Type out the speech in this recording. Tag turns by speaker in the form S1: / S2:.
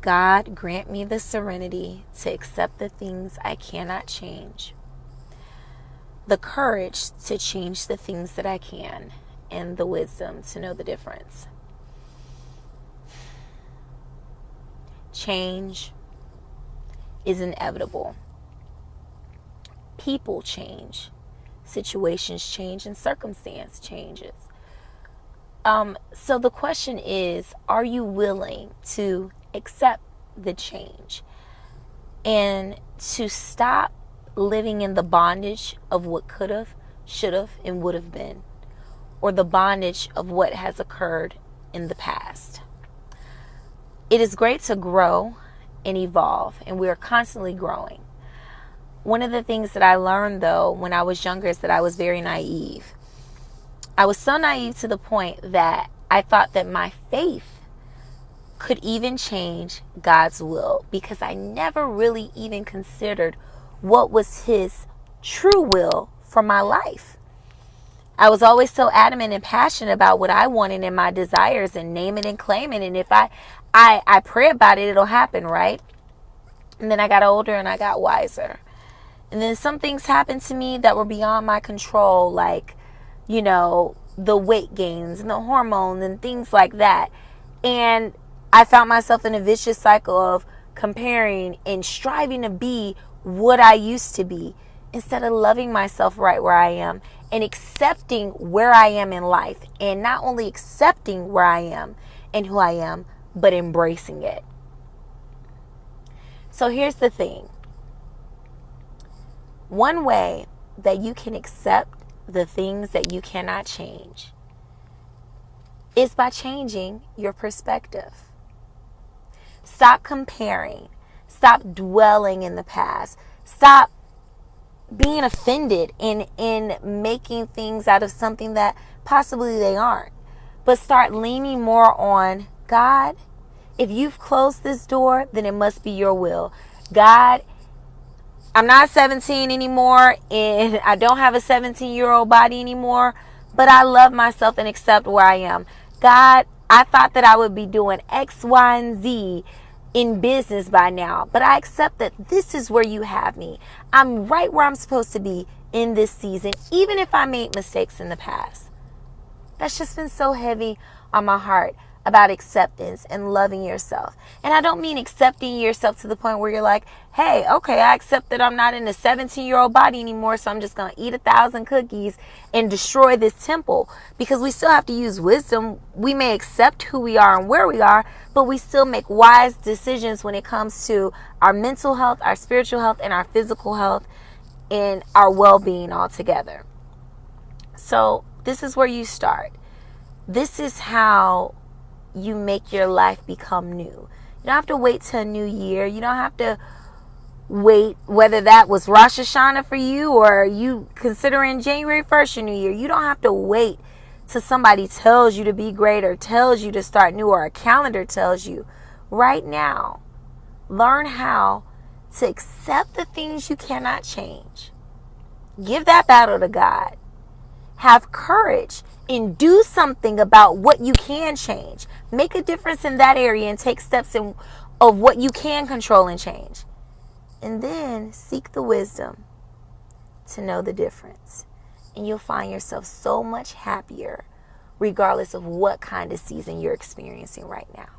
S1: God, grant me the serenity to accept the things I cannot change, the courage to change the things that I can, and the wisdom to know the difference. Change is inevitable. People change, situations change, and circumstance changes. So the question is, are you willing to accept the change and to stop living in the bondage of what could have, should have, and would have been, or the bondage of what has occurred in the past? It is great to grow and evolve, and we are constantly growing. One of the things that I learned, though, when I was younger is that I was very naive. I was so naive to the point that I thought that my faith could even change God's will, because I never really even considered what was His true will for my life. I was always so adamant and passionate about what I wanted and my desires, and name it and claim it. And if I pray about it, it'll happen, right? And then I got older and I got wiser. And then some things happened to me that were beyond my control, like, the weight gains and the hormones and things like that. And I found myself in a vicious cycle of comparing and striving to be what I used to be, instead of loving myself right where I am and accepting where I am in life. And not only accepting where I am and who I am, but embracing it. So here's the thing. One way that you can accept the things that you cannot change is by changing your perspective. Stop comparing. Stop dwelling in the past. Stop being offended in making things out of something that possibly they aren't. But start leaning more on God. If you've closed this door, then it must be your will. God, I'm not 17 anymore, and I don't have a 17-year-old body anymore, but I love myself and accept where I am. God, I thought that I would be doing X, Y, and Z in business by now, but I accept that this is where you have me. I'm right where I'm supposed to be in this season, even if I made mistakes in the past. That's just been so heavy on my heart about acceptance and loving yourself. And I don't mean accepting yourself to the point where you're like, hey, okay, I accept that I'm not in a 17-year-old body anymore, so I'm just going to eat 1,000 cookies and destroy this temple. Because we still have to use wisdom. We may accept who we are and where we are, but we still make wise decisions when it comes to our mental health, our spiritual health, and our physical health, and our well-being altogether. So this is where you start. This is how you make your life become new. You don't have to wait till a new year. You don't have to wait, whether that was Rosh Hashanah for you or you considering January 1st your new year. You don't have to wait till somebody tells you to be great or tells you to start new or a calendar tells you. Right now, learn how to accept the things you cannot change. Give that battle to God. Have courage and do something about what you can change. Make a difference in that area and take steps of what you can control and change. And then seek the wisdom to know the difference. And you'll find yourself so much happier regardless of what kind of season you're experiencing right now.